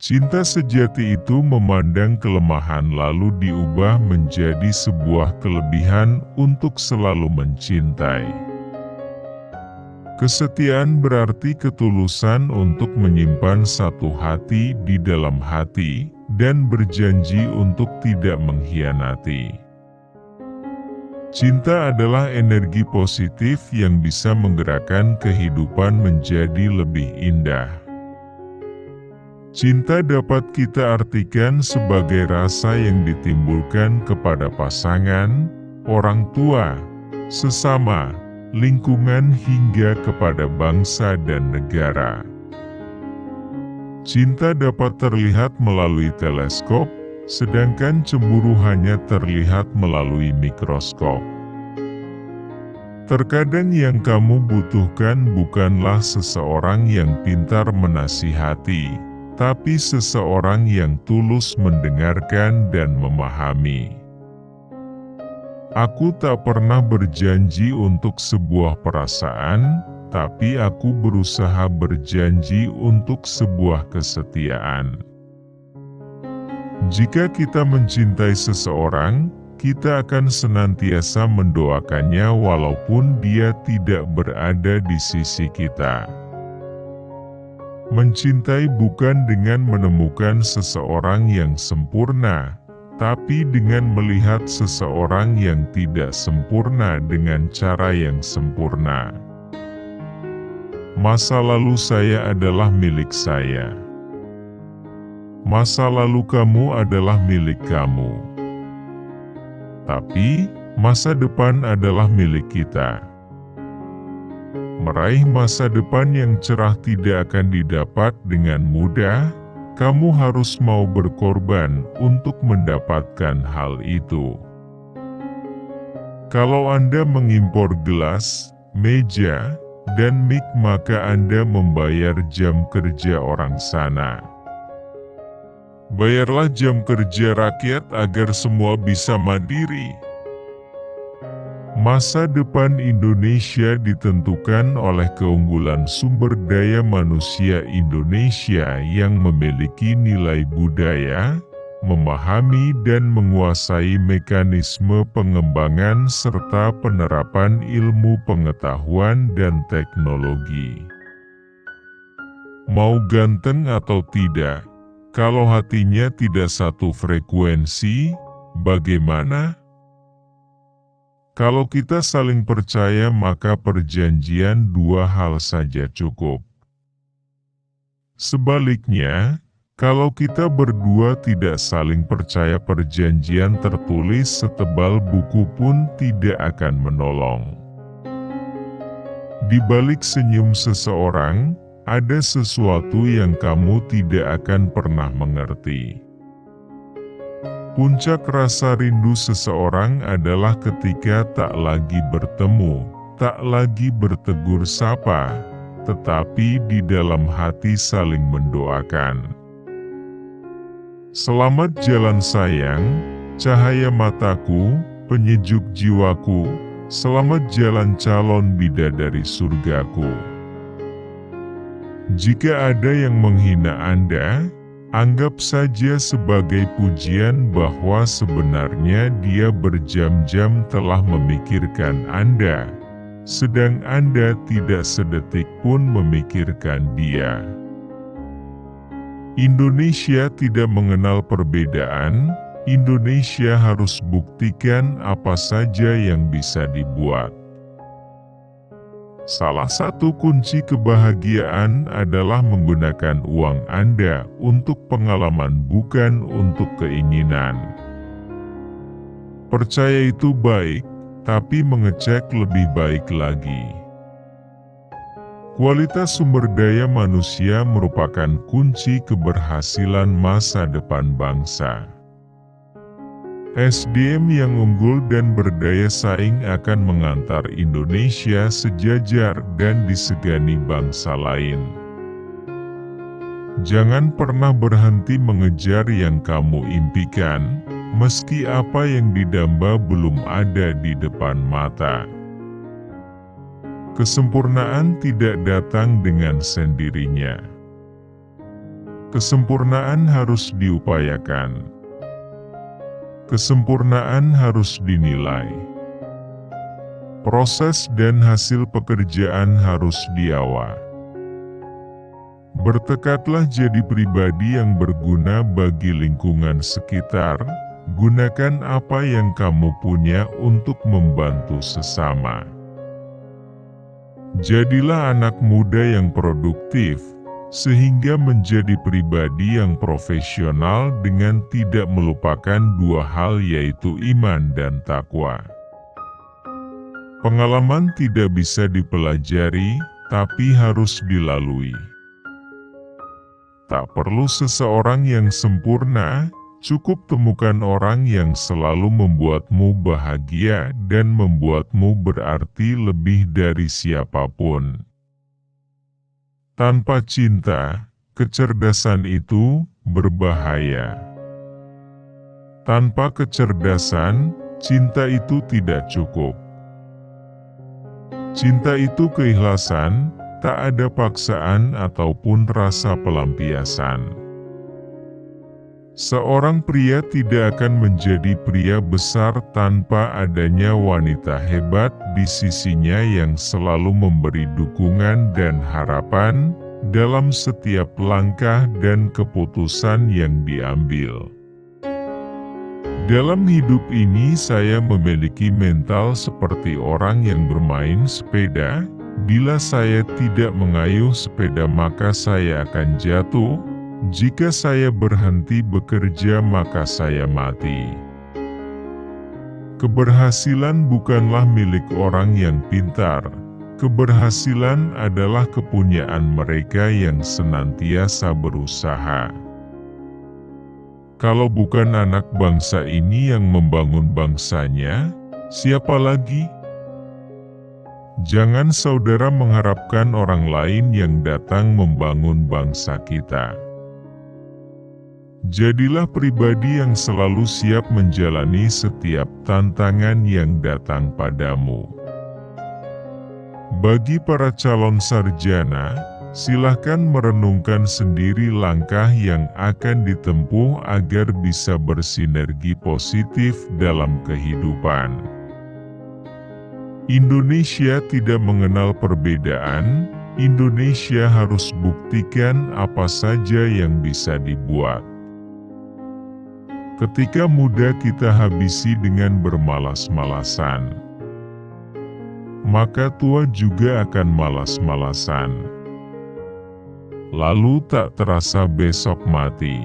Cinta sejati itu memandang kelemahan lalu diubah menjadi sebuah kelebihan untuk selalu mencintai. Kesetiaan berarti ketulusan untuk menyimpan satu hati di dalam hati dan berjanji untuk tidak mengkhianati. Cinta adalah energi positif yang bisa menggerakkan kehidupan menjadi lebih indah. Cinta dapat kita artikan sebagai rasa yang ditimbulkan kepada pasangan, orang tua, sesama, lingkungan hingga kepada bangsa dan negara. Cinta dapat terlihat melalui teleskop, sedangkan cemburu hanya terlihat melalui mikroskop. Terkadang yang kamu butuhkan bukanlah seseorang yang pintar menasihati, tapi seseorang yang tulus mendengarkan dan memahami. Aku tak pernah berjanji untuk sebuah perasaan, tapi aku berusaha berjanji untuk sebuah kesetiaan. Jika kita mencintai seseorang, kita akan senantiasa mendoakannya walaupun dia tidak berada di sisi kita. Mencintai bukan dengan menemukan seseorang yang sempurna, tapi dengan melihat seseorang yang tidak sempurna dengan cara yang sempurna. Masa lalu saya adalah milik saya. Masa lalu kamu adalah milik kamu. Tapi, masa depan adalah milik kita. Meraih masa depan yang cerah tidak akan didapat dengan mudah, kamu harus mau berkorban untuk mendapatkan hal itu. Kalau Anda mengimpor gelas, meja, dan mic maka Anda membayar jam kerja orang sana. Bayarlah jam kerja rakyat agar semua bisa mandiri. Masa depan Indonesia ditentukan oleh keunggulan sumber daya manusia Indonesia yang memiliki nilai budaya, memahami dan menguasai mekanisme pengembangan serta penerapan ilmu pengetahuan dan teknologi. Mau ganteng atau tidak, kalau hatinya tidak satu frekuensi, bagaimana? Kalau kita saling percaya maka perjanjian dua hal saja cukup. Sebaliknya, kalau kita berdua tidak saling percaya perjanjian tertulis setebal buku pun tidak akan menolong. Di balik senyum seseorang, ada sesuatu yang kamu tidak akan pernah mengerti. Puncak rasa rindu seseorang adalah ketika tak lagi bertemu, tak lagi bertegur sapa, tetapi di dalam hati saling mendoakan. Selamat jalan sayang, cahaya mataku, penyejuk jiwaku, selamat jalan calon bidadari surgaku. Jika ada yang menghina Anda, anggap saja sebagai pujian bahwa sebenarnya dia berjam-jam telah memikirkan Anda, sedang Anda tidak sedetik pun memikirkan dia. Indonesia tidak mengenal perbedaan, Indonesia harus buktikan apa saja yang bisa dibuat. Salah satu kunci kebahagiaan adalah menggunakan uang Anda untuk pengalaman bukan untuk keinginan. Percaya itu baik, tapi mengecek lebih baik lagi. Kualitas sumber daya manusia merupakan kunci keberhasilan masa depan bangsa. SDM yang unggul dan berdaya saing akan mengantar Indonesia sejajar dan disegani bangsa lain. Jangan pernah berhenti mengejar yang kamu impikan, meski apa yang didamba belum ada di depan mata. Kesempurnaan tidak datang dengan sendirinya. Kesempurnaan harus diupayakan. Kesempurnaan harus dinilai. Proses dan hasil pekerjaan harus diawa. Bertekadlah jadi pribadi yang berguna bagi lingkungan sekitar. Gunakan apa yang kamu punya untuk membantu sesama. Jadilah anak muda yang produktif, sehingga menjadi pribadi yang profesional dengan tidak melupakan dua hal, yaitu iman dan takwa. Pengalaman tidak bisa dipelajari, tapi harus dilalui. Tak perlu seseorang yang sempurna, cukup temukan orang yang selalu membuatmu bahagia dan membuatmu berarti lebih dari siapapun. Tanpa cinta, kecerdasan itu berbahaya. Tanpa kecerdasan, cinta itu tidak cukup. Cinta itu keikhlasan, tak ada paksaan ataupun rasa pelampiasan. Seorang pria tidak akan menjadi pria besar tanpa adanya wanita hebat di sisinya yang selalu memberi dukungan dan harapan dalam setiap langkah dan keputusan yang diambil. Dalam hidup ini saya memiliki mental seperti orang yang bermain sepeda. Bila saya tidak mengayuh sepeda maka saya akan jatuh. Jika saya berhenti bekerja maka saya mati. Keberhasilan bukanlah milik orang yang pintar. Keberhasilan adalah kepunyaan mereka yang senantiasa berusaha. Kalau bukan anak bangsa ini yang membangun bangsanya, siapa lagi? Jangan saudara mengharapkan orang lain yang datang membangun bangsa kita. Jadilah pribadi yang selalu siap menjalani setiap tantangan yang datang padamu. Bagi para calon sarjana, silahkan merenungkan sendiri langkah yang akan ditempuh agar bisa bersinergi positif dalam kehidupan. Indonesia tidak mengenal perbedaan. Indonesia harus buktikan apa saja yang bisa dibuat. Ketika muda kita habisi dengan bermalas-malasan, maka tua juga akan malas-malasan. Lalu tak terasa besok mati.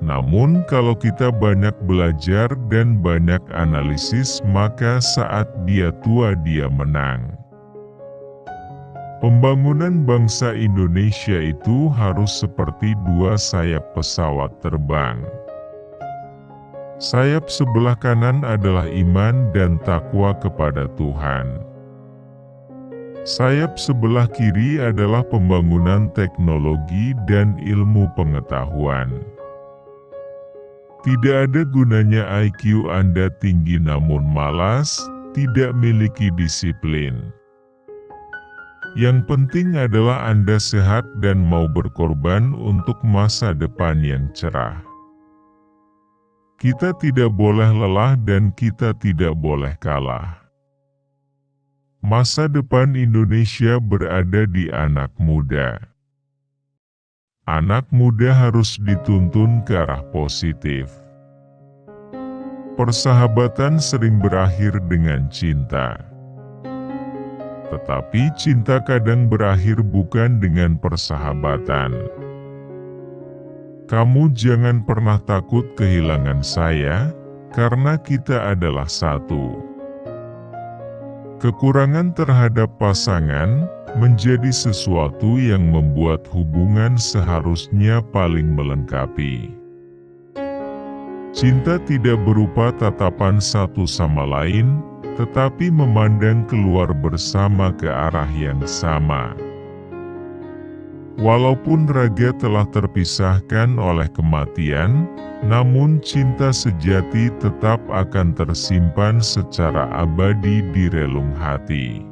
Namun kalau kita banyak belajar dan banyak analisis, maka saat dia tua dia menang. Pembangunan bangsa Indonesia itu harus seperti dua sayap pesawat terbang. Sayap sebelah kanan adalah iman dan takwa kepada Tuhan. Sayap sebelah kiri adalah pembangunan teknologi dan ilmu pengetahuan. Tidak ada gunanya IQ Anda tinggi namun malas, tidak memiliki disiplin. Yang penting adalah Anda sehat dan mau berkorban untuk masa depan yang cerah. Kita tidak boleh lelah dan kita tidak boleh kalah. Masa depan Indonesia berada di anak muda. Anak muda harus dituntun ke arah positif. Persahabatan sering berakhir dengan cinta. Tetapi cinta kadang berakhir bukan dengan persahabatan. Kamu jangan pernah takut kehilangan saya, karena kita adalah satu. Kekurangan terhadap pasangan menjadi sesuatu yang membuat hubungan seharusnya paling melengkapi. Cinta tidak berupa tatapan satu sama lain, tetapi memandang keluar bersama ke arah yang sama. Walaupun raga telah terpisahkan oleh kematian, namun cinta sejati tetap akan tersimpan secara abadi di relung hati.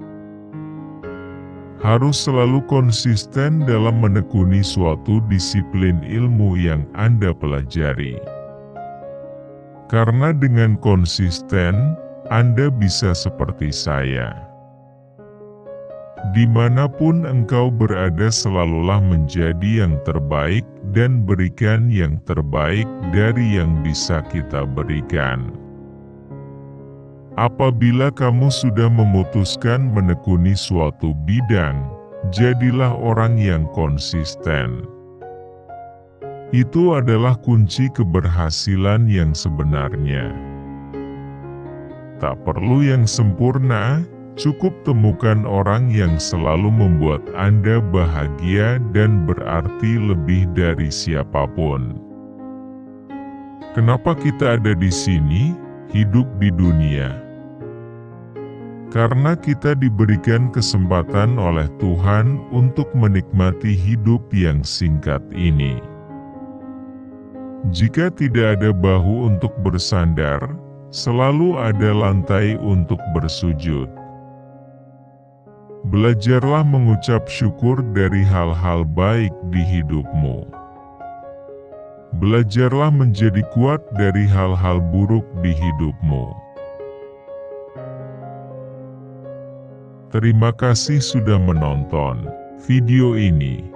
Harus selalu konsisten dalam menekuni suatu disiplin ilmu yang Anda pelajari. Karena dengan konsisten, Anda bisa seperti saya. Dimanapun engkau berada, selalulah menjadi yang terbaik dan berikan yang terbaik dari yang bisa kita berikan. Apabila kamu sudah memutuskan menekuni suatu bidang, jadilah orang yang konsisten. Itu adalah kunci keberhasilan yang sebenarnya. Tak perlu yang sempurna, cukup temukan orang yang selalu membuat Anda bahagia dan berarti lebih dari siapapun. Kenapa kita ada di sini, hidup di dunia? Karena kita diberikan kesempatan oleh Tuhan untuk menikmati hidup yang singkat ini. Jika tidak ada bahu untuk bersandar, selalu ada lantai untuk bersujud. Belajarlah mengucap syukur dari hal-hal baik di hidupmu. Belajarlah menjadi kuat dari hal-hal buruk di hidupmu. Terima kasih sudah menonton video ini.